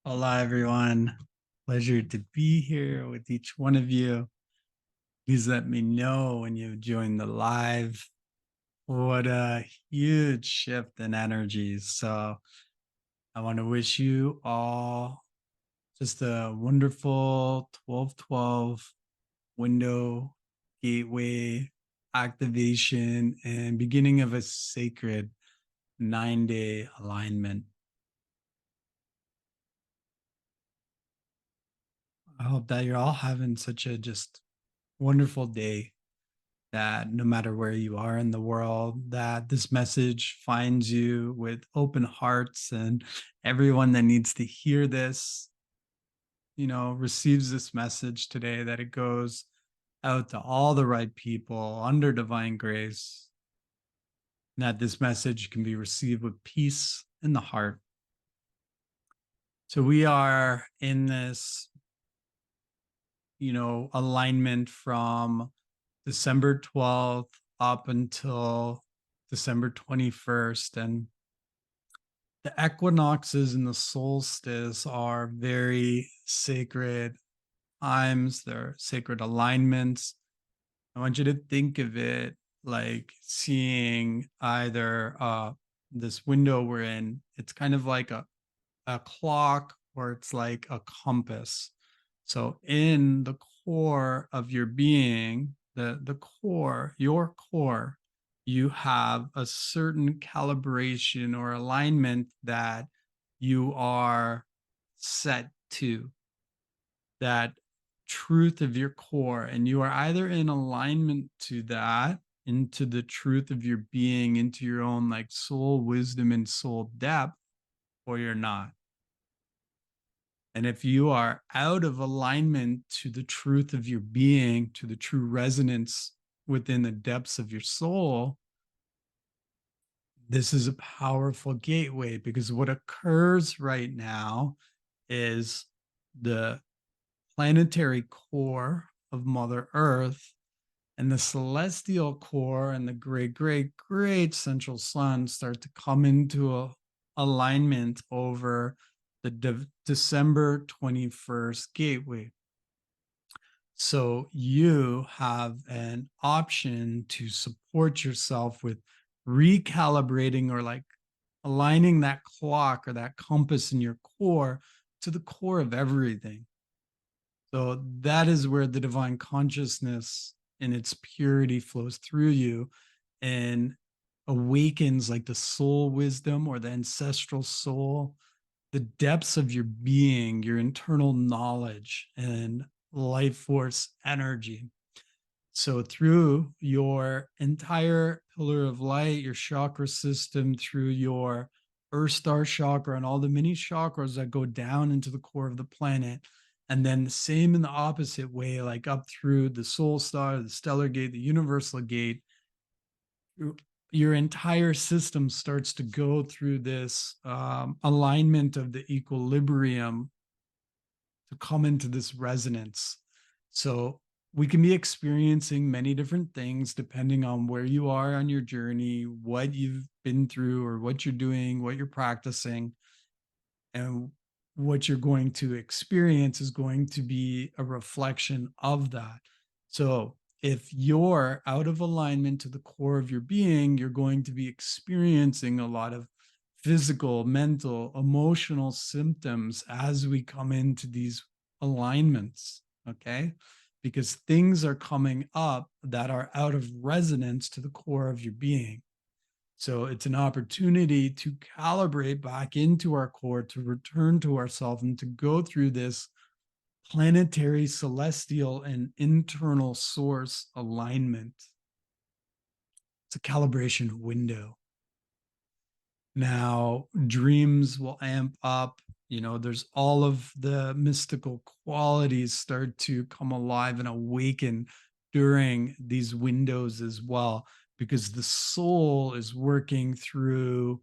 Hola, everyone. Pleasure to be here with each one of you. Please let me know when you've joined the live. What a huge shift in energies. So, I want to wish you all just a wonderful 12/12 window gateway activation and beginning of a sacred 9-day alignment. I hope that you're all having such a just wonderful day, that no matter where you are in the world, that this message finds you with open hearts, and everyone that needs to hear this, receives this message today, that it goes out to all the right people under divine grace, and that this message can be received with peace in the heart. So we are in this, alignment from December 12th up until December 21st. And the equinoxes and the solstice are very sacred times, they're sacred alignments. I want you to think of it like seeing either this window we're in, it's kind of like a clock, or it's like a compass. So in the core of your being, the core, your core, you have a certain calibration or alignment that you are set to, that truth of your core, and you are either in alignment to that, into the truth of your being, into your own like soul wisdom and soul depth, or you're not. And if you are out of alignment to the truth of your being, to the true resonance within the depths of your soul, this is a powerful gateway, because what occurs right now is the planetary core of Mother Earth and the celestial core and the great, great, great central sun start to come into alignment over the December 21st gateway. So you have an option to support yourself with recalibrating, or like aligning that clock or that compass in your core to the core of everything. So that is where the divine consciousness in its purity flows through you and awakens like the soul wisdom or the ancestral soul, the depths of your being, your internal knowledge and life force energy. So through your entire pillar of light, your chakra system, through your Earth Star chakra and all the mini chakras that go down into the core of the planet, and then the same in the opposite way, like up through the soul star, the stellar gate, the universal gate, your entire system starts to go through this alignment of the equilibrium to come into this resonance. So we can be experiencing many different things depending on where you are on your journey, what you've been through, or what you're doing, what you're practicing. And what you're going to experience is going to be a reflection of that. So if you're out of alignment to the core of your being, you're going to be experiencing a lot of physical, mental, emotional symptoms as we come into these alignments. Okay. Because things are coming up that are out of resonance to the core of your being. So it's an opportunity to calibrate back into our core, to return to ourselves, and to go through this planetary, celestial, and internal source alignment. It's a calibration window. Now, dreams will amp up. There's all of the mystical qualities start to come alive and awaken during these windows as well, because the soul is working through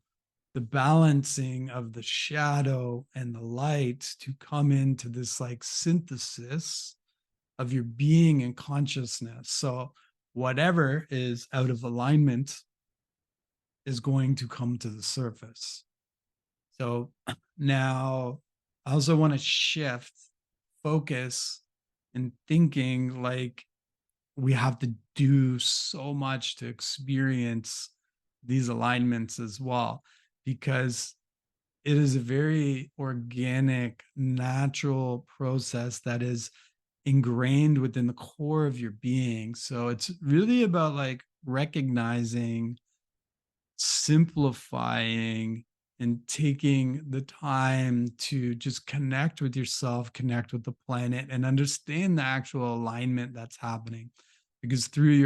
the balancing of the shadow and the light to come into this like synthesis of your being and consciousness. So whatever is out of alignment is going to come to the surface. So now I also want to shift focus and thinking like we have to do so much to experience these alignments as well, because it is a very organic, natural process that is ingrained within the core of your being. So it's really about like recognizing, simplifying, and taking the time to just connect with yourself, connect with the planet, and understand the actual alignment that's happening. Because through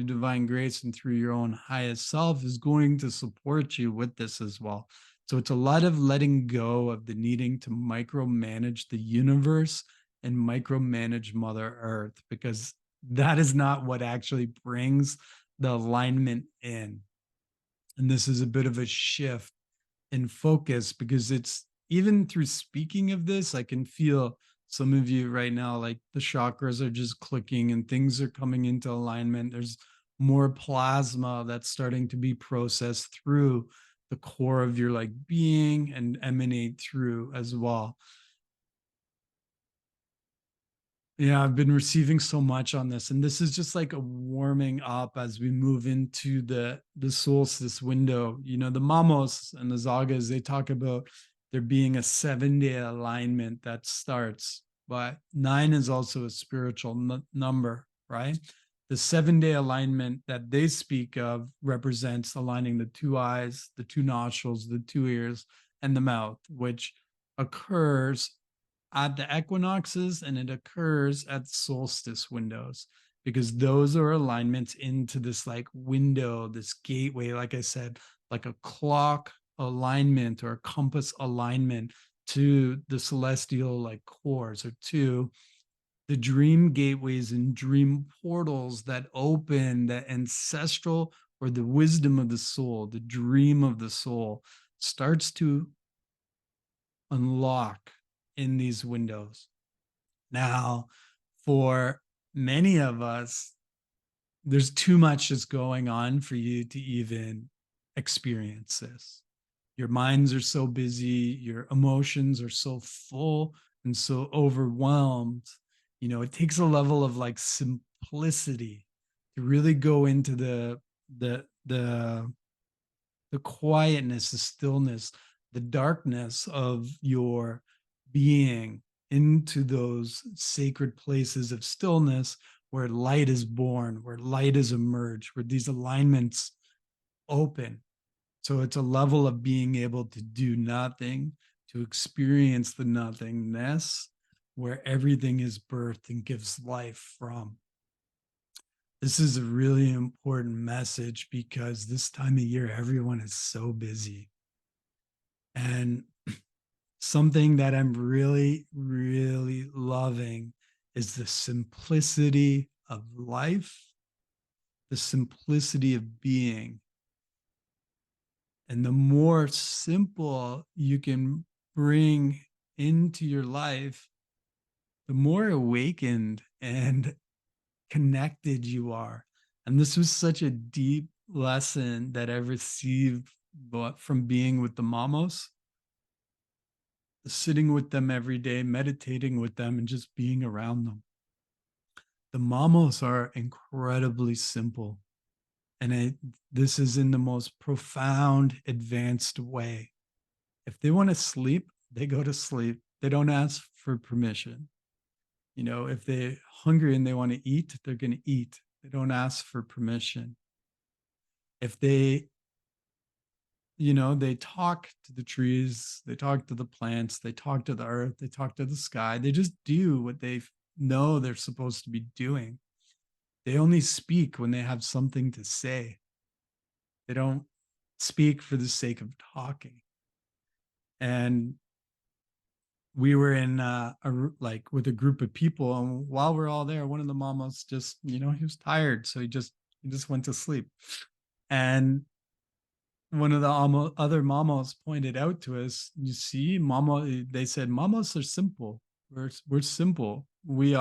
divine grace and through your own highest self is going to support you with this as well. So it's a lot of letting go of the needing to micromanage the universe and micromanage Mother Earth, because that is not what actually brings the alignment in. And this is a bit of a shift in focus, because it's even through speaking of this, I can feel some of you right now, like the chakras are just clicking and things are coming into alignment. There's more plasma that's starting to be processed through the core of your like being and emanate through as well. Yeah, I've been receiving so much on this, and this is just like a warming up as we move into the solstice window. You know, the Mamos and the Zagas, they talk about there being a 7 day alignment that starts, but nine is also a spiritual number, right? The 7 day alignment that they speak of represents aligning the two eyes, the two nostrils, the two ears, and the mouth, which occurs at the equinoxes and it occurs at solstice windows, because those are alignments into this like window, this gateway, like I said, like a clock alignment or a compass alignment to the celestial like cores, or to the dream gateways and dream portals that open the ancestral or the wisdom of the soul. The dream of the soul starts to unlock in these windows. Now, for many of us, there's too much that's going on for you to even experience this. Your minds are so busy, your emotions are so full and so overwhelmed. You know, it takes a level of like simplicity to really go into the quietness, the stillness, the darkness of your being, into those sacred places of stillness where light is born, where light is emerged, where these alignments open. So it's a level of being able to do nothing, to experience the nothingness, where everything is birthed and gives life from. This is a really important message because this time of year, everyone is so busy. And something that I'm really, really loving is the simplicity of life, the simplicity of being. And the more simple you can bring into your life, the more awakened and connected you are. And this was such a deep lesson that I received from being with the Mamos, sitting with them every day, meditating with them, and just being around them. The Mamos are incredibly simple. And this is in the most profound, advanced way. If they want to sleep, they go to sleep. They don't ask for permission. You know, if they're hungry and they want to eat, they're going to eat. They don't ask for permission. If they, you know, they talk to the trees, they talk to the plants, they talk to the earth, they talk to the sky. They just do what they know they're supposed to be doing. They only speak when they have something to say. They don't speak for the sake of talking. And we were in like with a group of people, and while we're all there, one of the mamas just, you know, he was tired, so he just went to sleep. And one of the other mamas pointed out to us, you see, mama, they said, mamas are simple. We're simple. We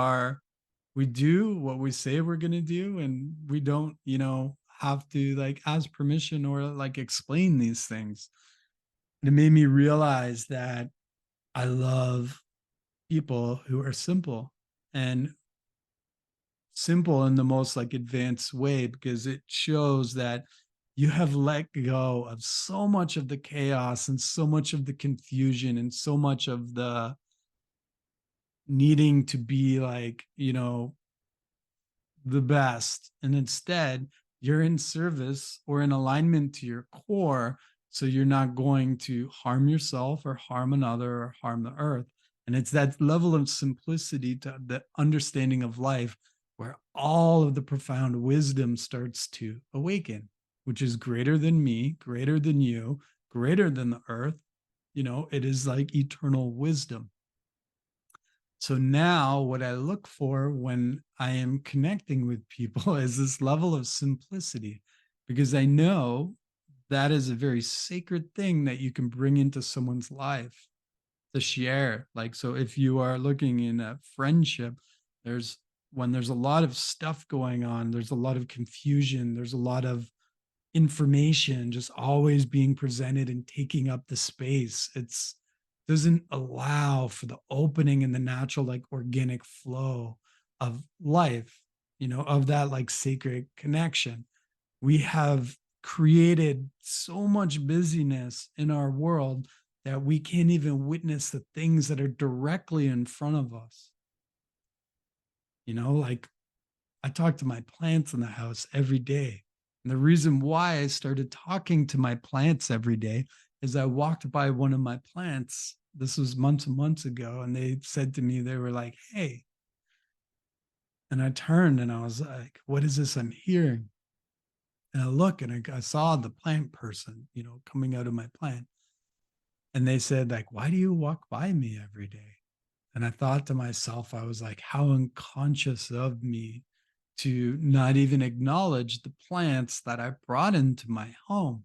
do what we say we're going to do, and we don't, you know, have to like ask permission or like explain these things. And it made me realize that I love people who are simple, and simple in the most like advanced way, because it shows that you have let go of so much of the chaos and so much of the confusion and so much of the needing to be like, the best. And instead, you're in service or in alignment to your core. So you're not going to harm yourself or harm another or harm the earth. And it's that level of simplicity to the understanding of life where all of the profound wisdom starts to awaken, which is greater than me, greater than you, greater than the earth. It is like eternal wisdom. So now, what I look for when I am connecting with people is this level of simplicity, because I know that is a very sacred thing that you can bring into someone's life to share. Like, so if you are looking in a friendship, there's when there's a lot of stuff going on, there's a lot of confusion, there's a lot of information just always being presented and taking up the space. It's doesn't allow for the opening and the natural like organic flow of life, of that like sacred connection. We have created so much busyness in our world that we can't even witness the things that are directly in front of us. Like I talk to my plants in the house every day. And the reason why I started talking to my plants every day is I walked by one of my plants. This was months and months ago. And they said to me, they were like, hey. And I turned and I was like, what is this I'm hearing? And I look and I saw the plant person, coming out of my plant. And they said, like, why do you walk by me every day? And I thought to myself, I was like, how unconscious of me to not even acknowledge the plants that I brought into my home.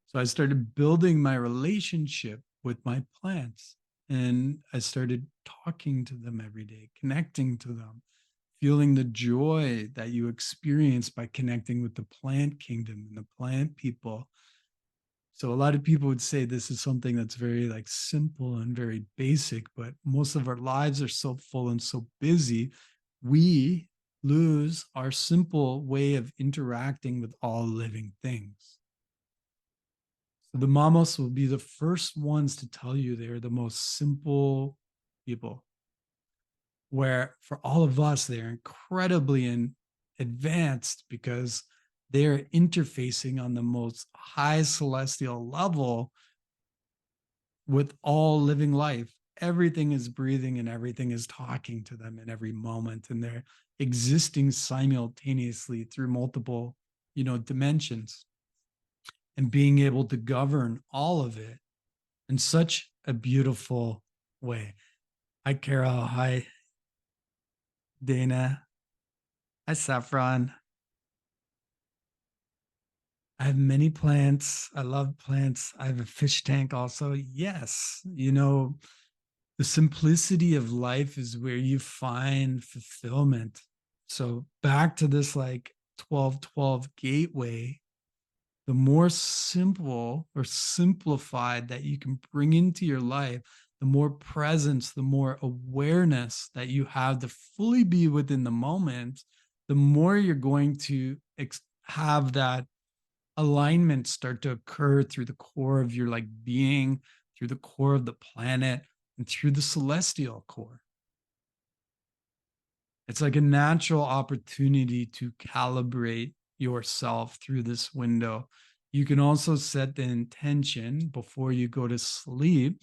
So I started building my relationship with my plants, and I started talking to them every day, connecting to them, feeling the joy that you experience by connecting with the plant kingdom and the plant people. So a lot of people would say this is something that's very like simple and very basic, but most of our lives are so full and so busy, we lose our simple way of interacting with all living things. So the Mamos will be the first ones to tell you they're the most simple people, where for all of us, they're incredibly advanced because they're interfacing on the most high celestial level with all living life. Everything is breathing and everything is talking to them in every moment, and they're existing simultaneously through multiple, dimensions, and being able to govern all of it in such a beautiful way. Hi, Carol. Hi, Dana. Hi, Saffron. I have many plants. I love plants. I have a fish tank also. Yes, the simplicity of life is where you find fulfillment. So back to this like 12-12 gateway, the more simple or simplified that you can bring into your life, the more presence, the more awareness that you have to fully be within the moment, the more you're going to have that alignment start to occur through the core of your like being, through the core of the planet, and through the celestial core. It's like a natural opportunity to calibrate yourself through this window. You can also set the intention before you go to sleep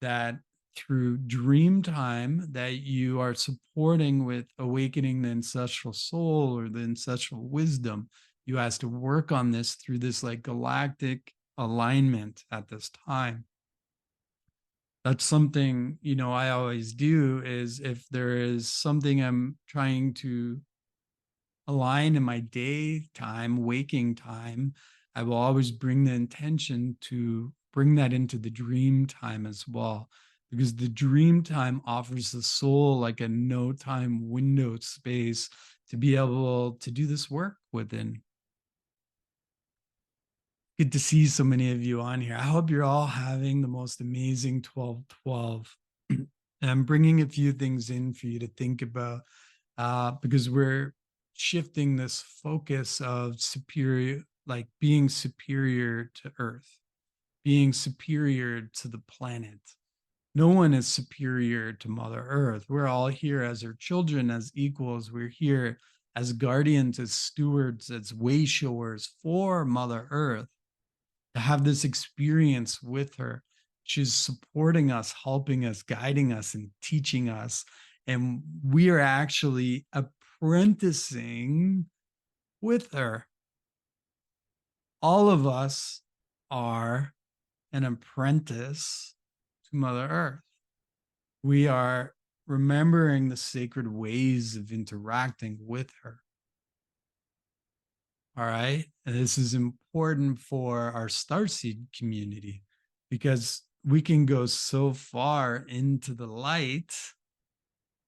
that through dream time that you are supporting with awakening the ancestral soul or the ancestral wisdom. You has to work on this through this like galactic alignment at this time. That's something, I always do is if there is something I'm trying to align in my daytime, waking time, I will always bring the intention to bring that into the dream time as well. Because the dream time offers the soul like a no time window space to be able to do this work within. Good to see so many of you on here. I hope you're all having the most amazing 12/12. And I'm bringing a few things in for you to think about because we're shifting this focus of superior, like being superior to Earth, being superior to the planet. No one is superior to Mother Earth. We're all here as her children, as equals. We're here as guardians, as stewards, as way showers for Mother Earth to have this experience with her. She's supporting us, helping us, guiding us, and teaching us. And we are actually apprenticing with her. All of us are an apprentice to Mother Earth. We are remembering the sacred ways of interacting with her. All right. And this is important for our starseed community because we can go so far into the light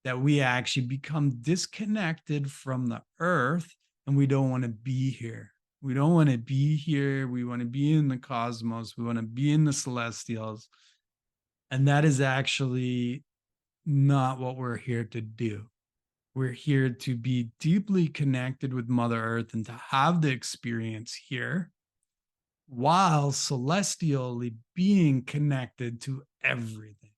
that we actually become disconnected from the earth and we don't want to be here. We don't want to be here. We want to be in the cosmos. We want to be in the celestials. And that is actually not what we're here to do. We're here to be deeply connected with Mother Earth and to have the experience here while celestially being connected to everything.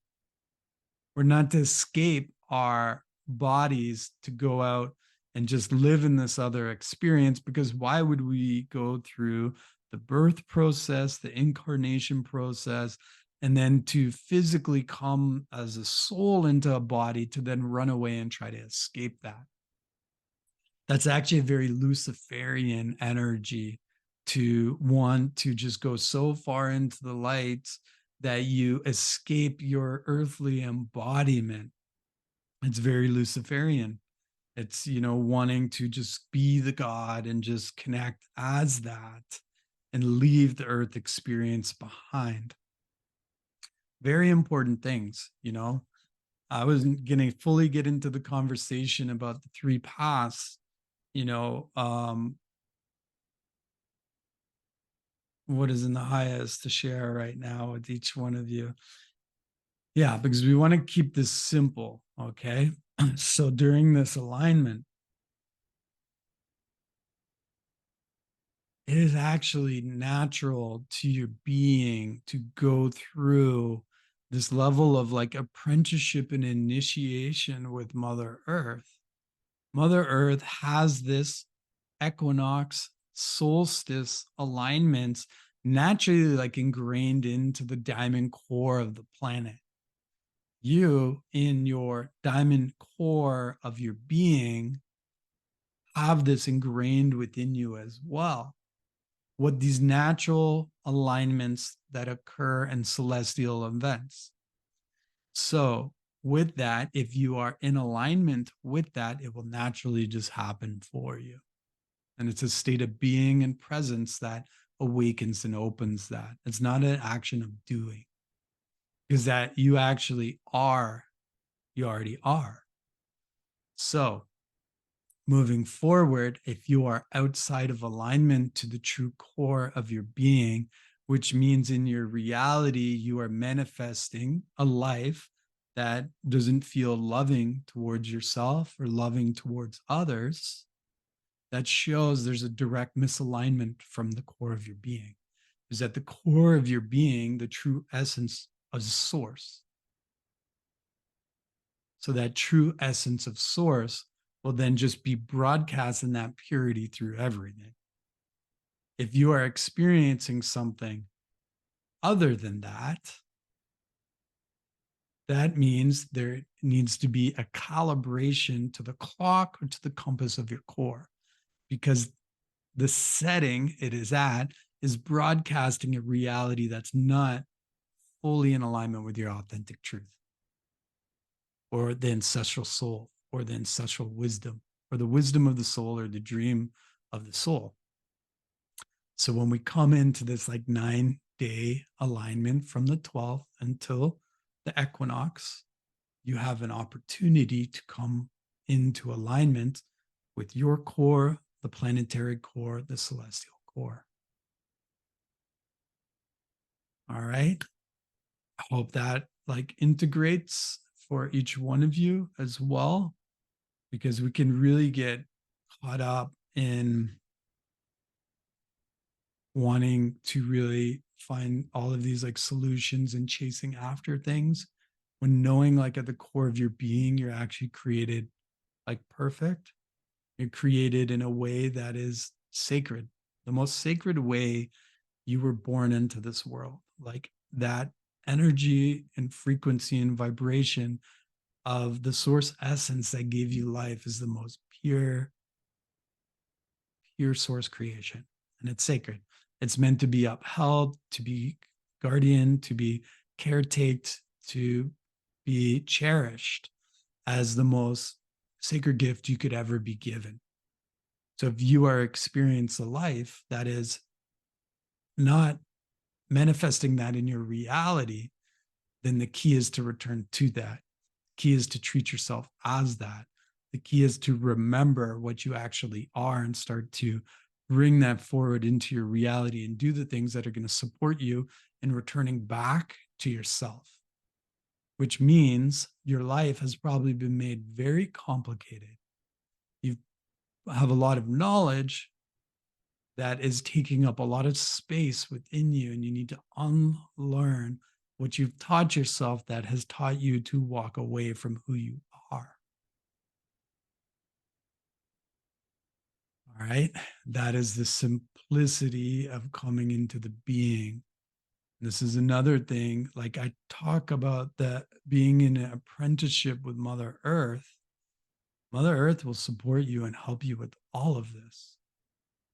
We're not to escape our bodies to go out and just live in this other experience, because why would we go through the birth process, the incarnation process, and then to physically come as a soul into a body to then run away and try to escape that? That's actually a very Luciferian energy to want to just go so far into the light that you escape your earthly embodiment. It's very Luciferian. It's, wanting to just be the God and just connect as that and leave the earth experience behind. Very important things. I wasn't going to fully get into the conversation about the three paths, you know, what is in the highest to share right now with each one of you. Yeah, because we want to keep this simple. Okay. So during this alignment, it is actually natural to your being to go through this level of like apprenticeship and initiation with Mother Earth. Mother Earth has this equinox, solstice alignments naturally like ingrained into the diamond core of the planet. You, in your diamond core of your being, have this ingrained within you as well. What these natural alignments that occur in celestial events. So, with that, if you are in alignment with that, it will naturally just happen for you. And it's a state of being and presence that awakens and opens that. It's not an action of doing, because that you actually are, you already are. So, moving forward, if you are outside of alignment to the true core of your being, which means in your reality, you are manifesting a life that doesn't feel loving towards yourself or loving towards others, that shows there's a direct misalignment from the core of your being. Is at the core of your being, the true essence of source. So that true essence of source will then just be broadcast in that purity through everything. If you are experiencing something other than that, that means there needs to be a calibration to the clock or to the compass of your core, because the setting it is at is broadcasting a reality that's not fully in alignment with your authentic truth or the ancestral soul or the ancestral wisdom or the wisdom of the soul or the dream of the soul. So when we come into this like 9-day alignment from the 12th until the equinox, you have an opportunity to come into alignment with your core, the planetary core, the celestial core. All right. I hope that like integrates for each one of you as well, because we can really get caught up in wanting to really find all of these like solutions and chasing after things, when knowing like at the core of your being you're actually created like perfect. You're created in a way that is sacred, the most sacred way you were born into this world. Like that energy and frequency and vibration of the source essence that gave you life is the most pure source creation, and it's sacred. It's meant to be upheld, to be guardian, to be caretaked, to be cherished as the most sacred gift you could ever be given. So if you are experiencing a life that is not manifesting that in your reality, then the key is to return to that. Key is to treat yourself as that. The key is to remember what you actually are and start to bring that forward into your reality and do the things that are going to support you in returning back to yourself, which means your life has probably been made very complicated. You have a lot of knowledge that is taking up a lot of space within you, and you need to unlearn what you've taught yourself that has taught you to walk away from who you are. All right. That is the simplicity of coming into the being. This is another thing. Like I talk about that being in an apprenticeship with Mother Earth. Mother Earth will support you and help you with all of this.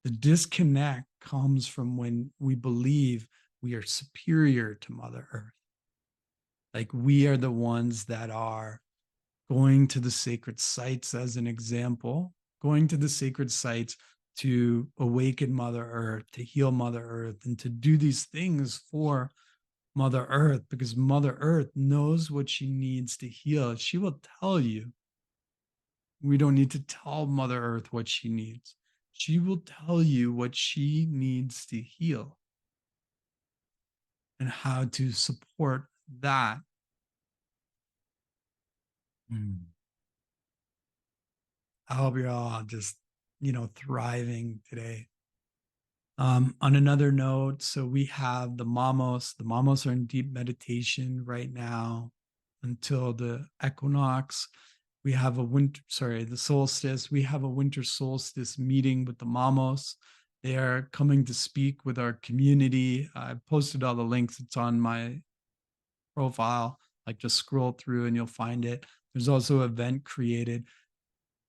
The disconnect comes from when we believe we are superior to Mother Earth. Like we are the ones that are going to the sacred sites, as an example, going to the sacred sites to awaken Mother Earth, to heal Mother Earth, and to do these things for Mother Earth, because Mother Earth knows what she needs to heal. She will tell you. We don't need to tell Mother Earth what she needs. She will tell you what she needs to heal and how to support that. Mm. I hope you're all just, thriving today. On another note, so we have the Mamos. The Mamos are in deep meditation right now until the equinox. We have the solstice. We have a winter solstice meeting with the Mamos. They are coming to speak with our community. I posted all the links. It's on my profile. Like just scroll through and you'll find it. There's also an event created.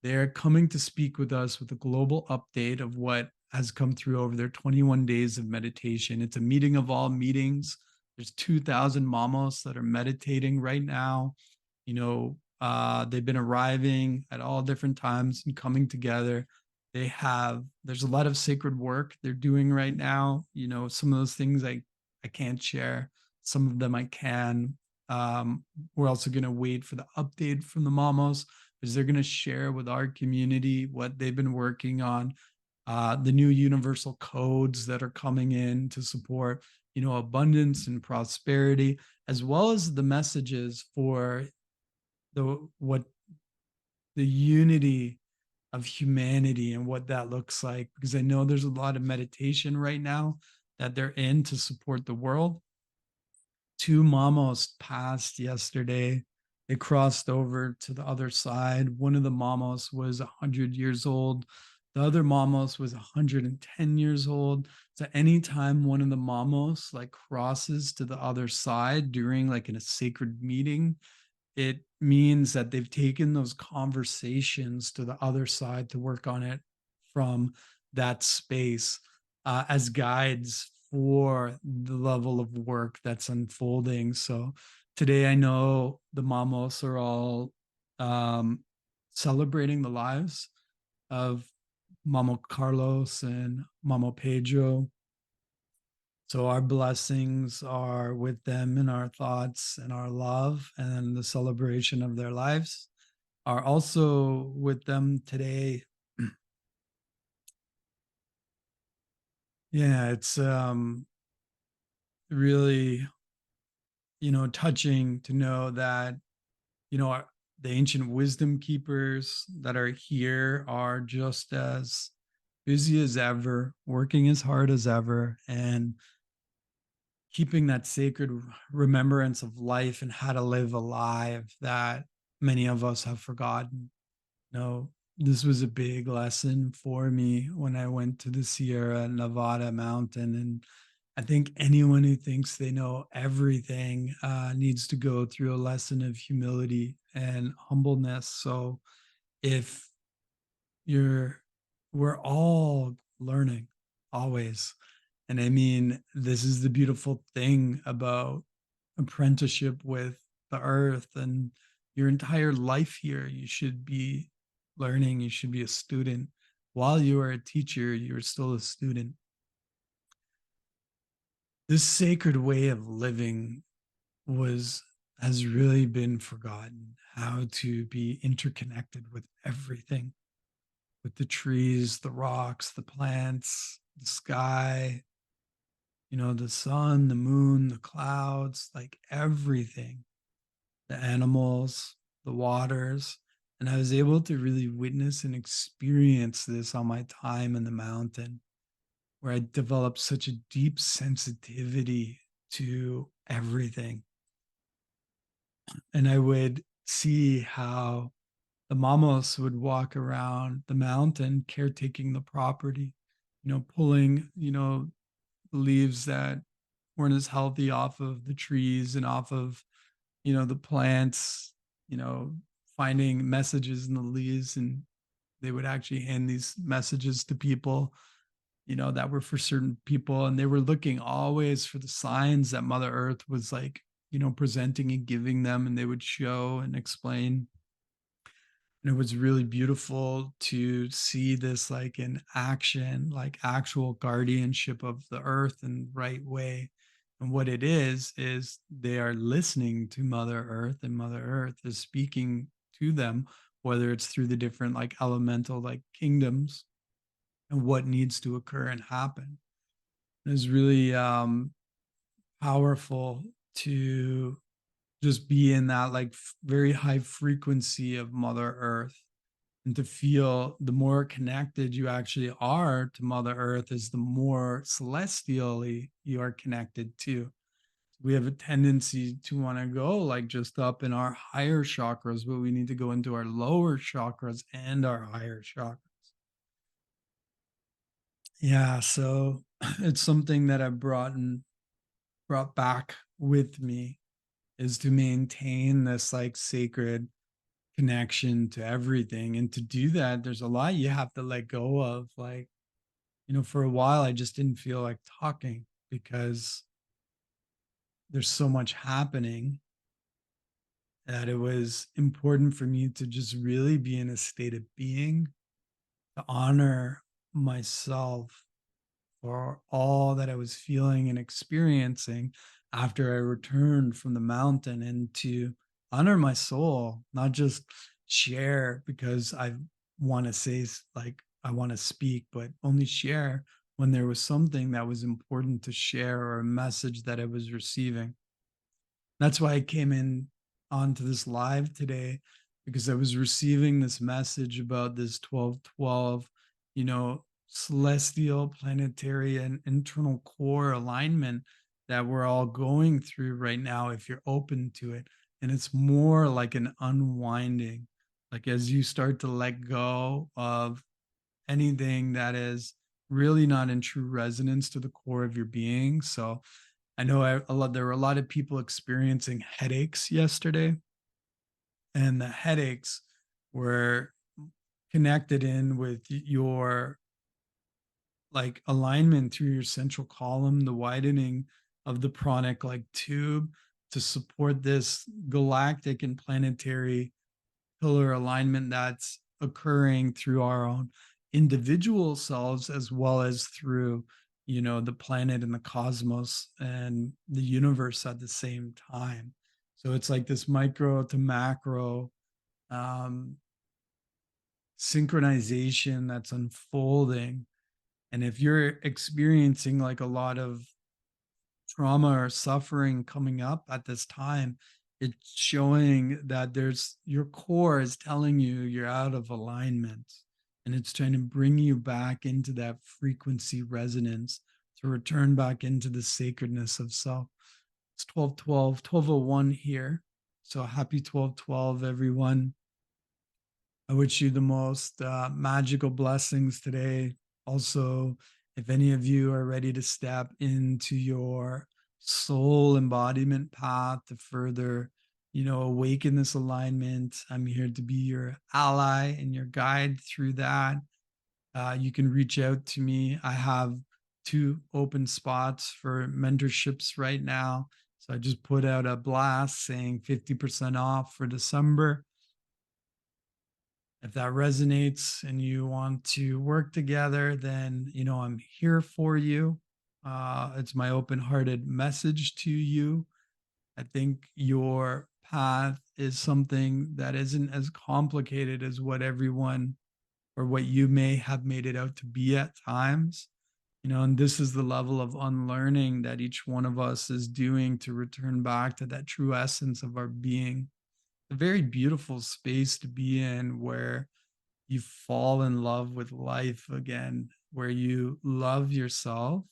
They're coming to speak with us with a global update of what has come through over their 21 days of meditation. It's a meeting of all meetings. There's 2,000 mamos that are meditating right now. They've been arriving at all different times and coming together. There's a lot of sacred work they're doing right now. Some of those things I can't share. Some of them I can. We're also going to wait for the update from the mamos, because they're going to share with our community what they've been working on, the new universal codes that are coming in to support, abundance and prosperity, as well as the messages for what the unity of humanity and what that looks like. Because I know there's a lot of meditation right now that they're in to support the world. 2 mamos passed yesterday. They crossed over to the other side. One of the mamos was 100 years old. The other mamos was 110 years old. So anytime one of the mamos like crosses to the other side during like in a sacred meeting, it means that they've taken those conversations to the other side to work on it from that space, as guides for the level of work that's unfolding. So today I know the mamos are all celebrating the lives of Mamo Carlos and Mamo Pedro. So our blessings are with them, in our thoughts and our love, and the celebration of their lives are also with them today. Yeah, it's really, touching to know that, the ancient wisdom keepers that are here are just as busy as ever, working as hard as ever, and keeping that sacred remembrance of life and how to live a life that many of us have forgotten. No, this was a big lesson for me when I went to the Sierra Nevada mountain. And I think anyone who thinks they know everything needs to go through a lesson of humility and humbleness. So if you're, we're all learning always. And I mean, this is the beautiful thing about apprenticeship with the earth and your entire life here. You should be learning, you should be a student. While you are a teacher, you're still a student. This sacred way of living was has really been forgotten, how to be interconnected with everything, with the trees, the rocks, the plants, the sky, the sun, the moon, the clouds, like everything, the animals, the waters. And I was able to really witness and experience this on my time in the mountain, where I developed such a deep sensitivity to everything. And I would see how the Mamos would walk around the mountain caretaking the property, pulling, the leaves that weren't as healthy off of the trees and off of, the plants, you know, finding messages in the leaves. And they would actually hand these messages to people, that were for certain people. And they were looking always for the signs that Mother Earth was like, presenting and giving them. And they would show and explain. And it was really beautiful to see this like in action, like actual guardianship of the earth in the right way. And what it is they are listening to Mother Earth, and Mother Earth is speaking to them, whether it's through the different like elemental like kingdoms and what needs to occur and happen. It's really powerful to just be in that like very high frequency of Mother Earth, and to feel the more connected you actually are to Mother Earth is the more celestially you are connected to. We have a tendency to want to go like just up in our higher chakras, but we need to go into our lower chakras and our higher chakras. Yeah, so it's something that I've brought back with me, is to maintain this like sacred connection to everything. And to do that, there's a lot you have to let go of. Like, for a while, I just didn't feel like talking because there's so much happening that it was important for me to just really be in a state of being, to honor myself for all that I was feeling and experiencing after I returned from the mountain, and to honor my soul, not just share because I want to say like I want to speak, but only share when there was something that was important to share or a message that I was receiving. That's why I came in onto this live today, because I was receiving this message about this 1212, celestial, planetary, and internal core alignment that we're all going through right now if you're open to it. And it's more like an unwinding, like as you start to let go of anything that is really not in true resonance to the core of your being. So I know there were a lot of people experiencing headaches yesterday, and the headaches were connected in with your like alignment through your central column, the widening of the pranic like tube to support this galactic and planetary pillar alignment that's occurring through our own individual selves, as well as through the planet and the cosmos and the universe at the same time. So it's like this micro to macro um, synchronization that's unfolding. And if you're experiencing like a lot of trauma or suffering coming up at this time, it's showing that there's your core is telling you you're out of alignment, and it's trying to bring you back into that frequency resonance to return back into the sacredness of self. It's 1212, 1201 here. So happy 1212, everyone. I wish you the most magical blessings today. Also, if any of you are ready to step into your soul embodiment path to further, awaken this alignment, I'm here to be your ally and your guide through that. You can reach out to me. I have 2 open spots for mentorships right now. So I just put out a blast saying 50% off for December. If that resonates and you want to work together, then I'm here for you. It's my open-hearted message to you. I think your path is something that isn't as complicated as what everyone or what you may have made it out to be at times. And this is the level of unlearning that each one of us is doing to return back to that true essence of our being. A very beautiful space to be in, where you fall in love with life again, where you love yourself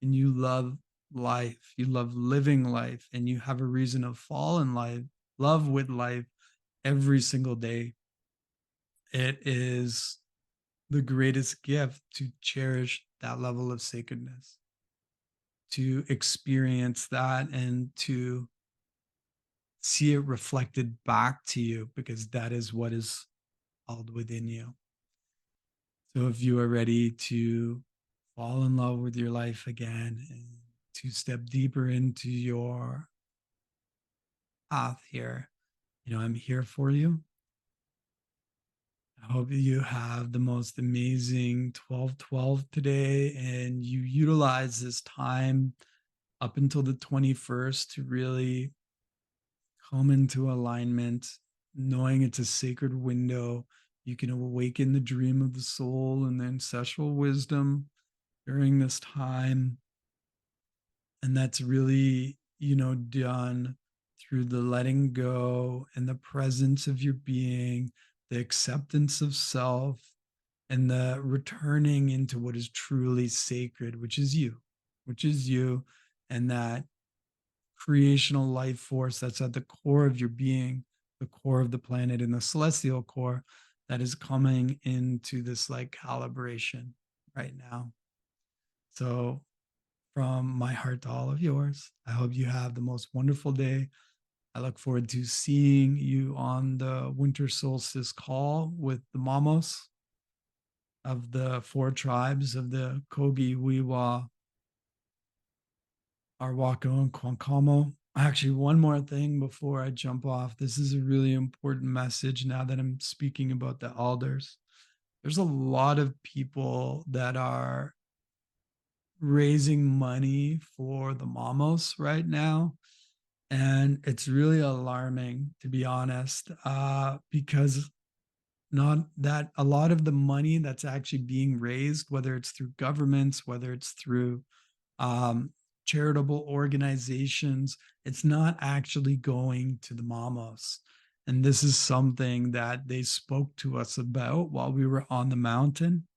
and you love life. You love living life, and you have a reason to fall in love with life every single day. It is the greatest gift to cherish that level of sacredness, to experience that, and to see it reflected back to you, because that is what is held within you. So if you are ready to fall in love with your life again and to step deeper into your path here, I'm here for you. I hope you have the most amazing 1212 today, and you utilize this time up until the 21st to really come into alignment, knowing it's a sacred window. You can awaken the dream of the soul and the ancestral wisdom during this time. And that's really, done through the letting go and the presence of your being, the acceptance of self, and the returning into what is truly sacred, which is you, and that creational life force that's at the core of your being, the core of the planet and the celestial core that is coming into this like calibration right now. So, from my heart to all of yours, I hope you have the most wonderful day. I look forward to seeing you on the winter solstice call with the Mamos of the 4 tribes of the Kogi, Wiwa, Arwako, and Kwankamo. Actually, one more thing before I jump off. This is a really important message now that I'm speaking about the elders. There's a lot of people that are raising money for the Mamos right now. And it's really alarming, to be honest, because not that a lot of the money that's actually being raised, whether it's through governments, whether it's through um, charitable organizations, it's not actually going to the Mamos. And this is something that they spoke to us about while we were on the mountain.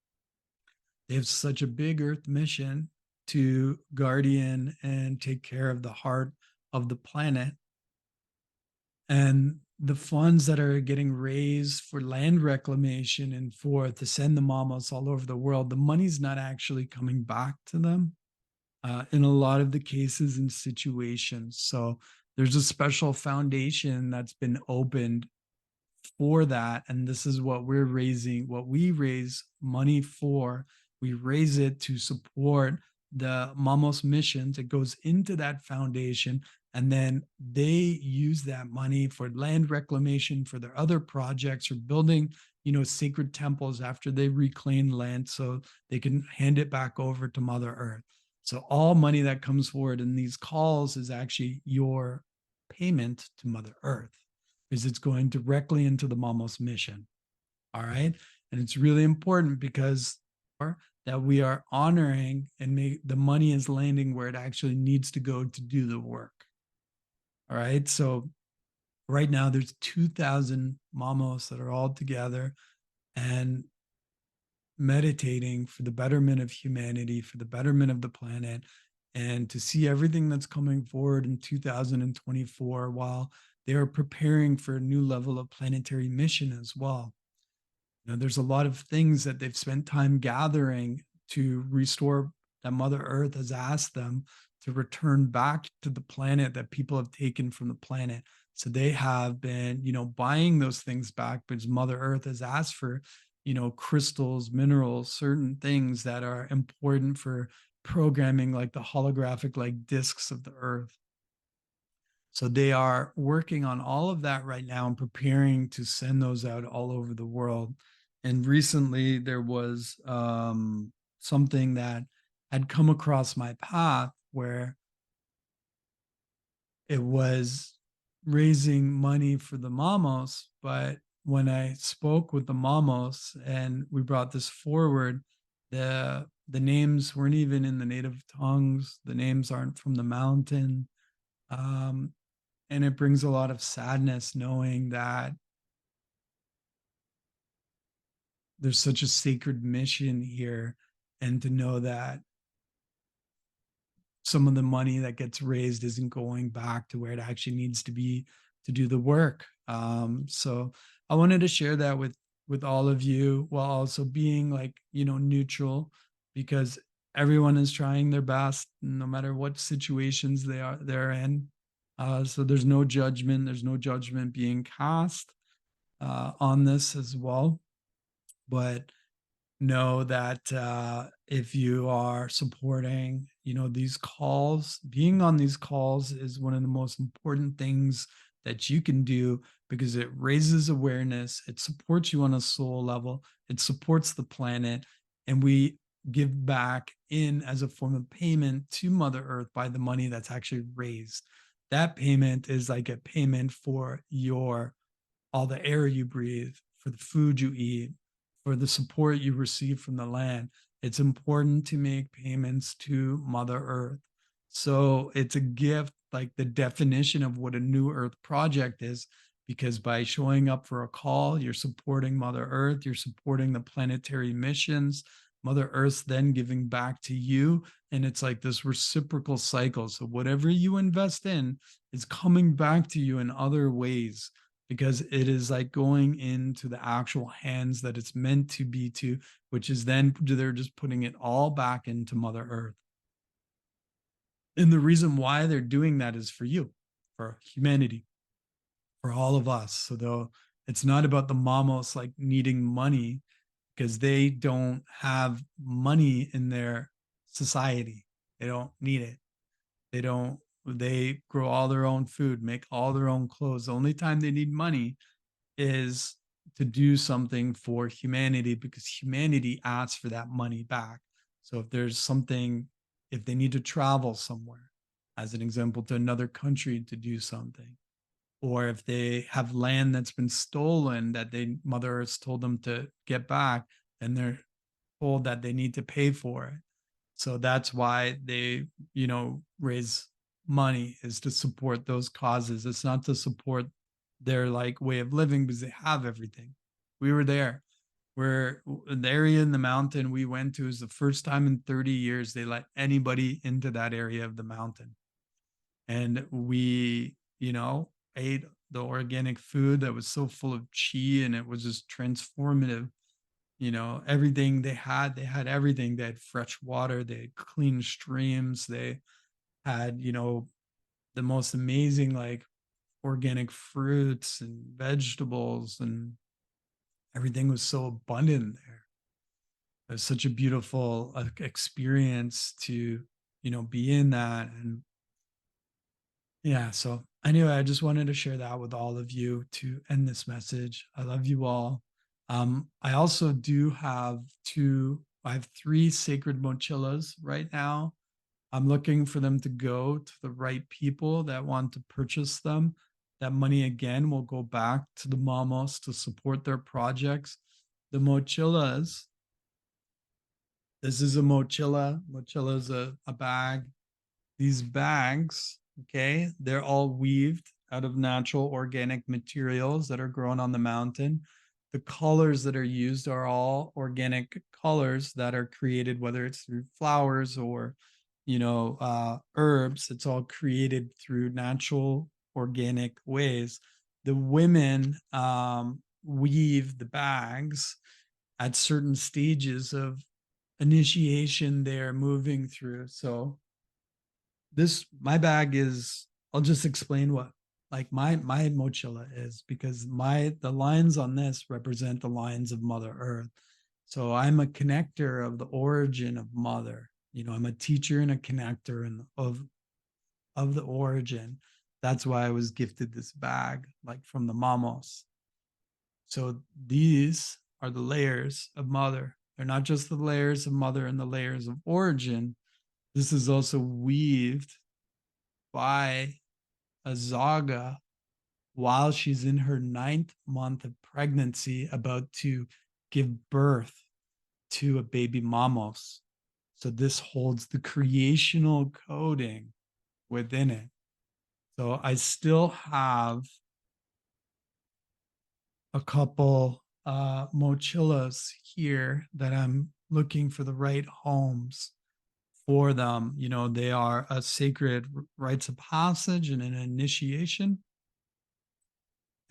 They have such a big earth mission to guardian and take care of the heart of the planet. And the funds that are getting raised for land reclamation and for to send the Mamos all over the world, the money's not actually coming back to them in a lot of the cases and situations. So there's a special foundation that's been opened for that. And this is what we're raising, what we raise money for. We raise it to support the Mamos missions. It goes into that foundation. And then they use that money for land reclamation, for their other projects, or building, sacred temples after they reclaim land so they can hand it back over to Mother Earth. So all money that comes forward in these calls is actually your payment to Mother Earth, because it's going directly into the Mamos mission. All right. And it's really important because that we are honoring and the money is landing where it actually needs to go to do the work. All right. So right now there's 2,000 mamos that are all together and meditating for the betterment of humanity, for the betterment of the planet, and to see everything that's coming forward in 2024 while they are preparing for a new level of planetary mission as well. There's a lot of things that they've spent time gathering to restore that Mother Earth has asked them to return back to the planet that people have taken from the planet. So they have been, buying those things back because Mother Earth has asked for, crystals, minerals, certain things that are important for programming, like the holographic like discs of the Earth. So they are working on all of that right now and preparing to send those out all over the world. And recently there was something that had come across my path where it was raising money for the Mamos. But when I spoke with the Mamos and we brought this forward, the names weren't even in the native tongues. The names aren't from the mountain. Um, and it brings a lot of sadness knowing that there's such a sacred mission here, and to know that some of the money that gets raised isn't going back to where it actually needs to be to do the work. So I wanted to share that with all of you while also being like, neutral, because everyone is trying their best no matter what situations they're in. So there's no judgment. There's no judgment being cast on this as well. But know that if you are supporting, these calls, being on these calls is one of the most important things that you can do, because it raises awareness, it supports you on a soul level, it supports the planet, and we give back in as a form of payment to Mother Earth by the money that's actually raised. That payment is like a payment for your all the air you breathe, for the food you eat, for the support you receive from the land. It's important to make payments to Mother Earth. So it's a gift, like the definition of what a New Earth project is, because by showing up for a call, you're supporting Mother Earth, you're supporting the planetary missions. Mother Earth's then giving back to you. And it's like this reciprocal cycle. So whatever you invest in is coming back to you in other ways, because it is like going into the actual hands that it's meant to be to, which is then they're just putting it all back into Mother Earth. And the reason why they're doing that is for you, for humanity, for all of us. So though it's not about the mamos like needing money, because they don't have money in their society. They don't need it. They grow all their own food, make all their own clothes. The only time they need money is to do something for humanity, because humanity asks for that money back. So if there's something, if they need to travel somewhere, as an example, to another country to do something, or if they have land that's been stolen that they Mother Earth told them to get back, then they're told that they need to pay for it. So that's why they, raise money, is to support those causes. It's not to support their like way of living, because they have everything. We were there. Where the area in the mountain we went to is the first time in 30 years they let anybody into that area of the mountain. And we, ate the organic food that was so full of chi, and it was just transformative. Everything they had everything. They had fresh water, they had clean streams, they had, the most amazing like organic fruits and vegetables, and everything was so abundant there. It was such a beautiful experience to, be in that. And yeah, so anyway, I just wanted to share that with all of you to end this message. I love you all. I also do have I have three sacred mochillas right now. I'm looking for them to go to the right people that want to purchase them. That money again will go back to the Mamos to support their projects. The mochillas, This is a mochilla. Mochilla is a bag. These bags, okay, they're all weaved out of natural organic materials that are grown on the mountain. The colors that are used are all organic colors that are created, whether it's through flowers or, herbs. It's all created through natural organic ways. The women weave the bags at certain stages of initiation they're moving through. So this my bag is, I'll just explain what like my mochila is, because my the lines on this represent the lines of Mother Earth. So I'm a connector of the origin of Mother. I'm a teacher and a connector of the origin. That's why I was gifted this bag, like from the Mamos. So these are the layers of Mother. They're not just the layers of Mother and the layers of origin. This is also weaved by a Zaga while she's in her 9th month of pregnancy, about to give birth to a baby Mamos. So this holds the creational coding within it. So I still have a couple mochillas here that I'm looking for the right homes for them. They are a sacred rites of passage and an initiation.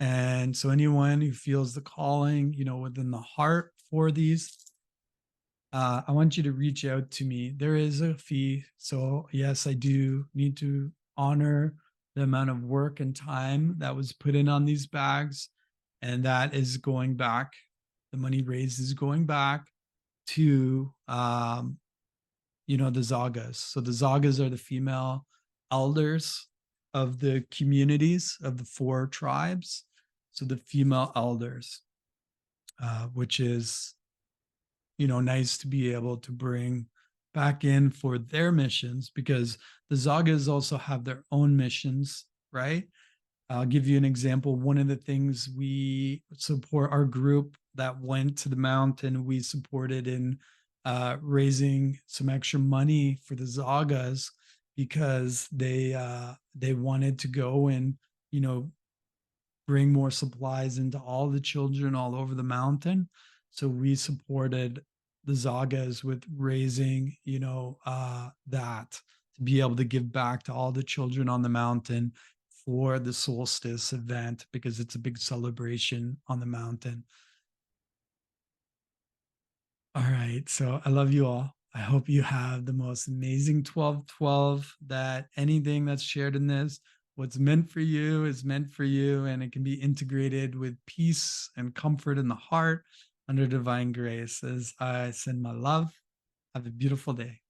And so anyone who feels the calling, within the heart for these, I want you to reach out to me. There is a fee. So yes, I do need to honor the amount of work and time that was put in on these bags. And that is going back. The money raised is going back to the Zagas. So the Zagas are the female elders of the communities of the 4 tribes. So the female elders, which is, nice to be able to bring back in for their missions, because the Zagas also have their own missions, right? I'll give you an example. One of the things we support, our group that went to the mountain, we supported in raising some extra money for the Zagas, because they wanted to go and bring more supplies into all the children all over the mountain. So we supported the Zagas with raising, that to be able to give back to all the children on the mountain for the solstice event, because it's a big celebration on the mountain. All right. So I love you all. I hope you have the most amazing 12/12, that anything that's shared in this, what's meant for you is meant for you, and it can be integrated with peace and comfort in the heart under divine grace. As I send my love, have a beautiful day.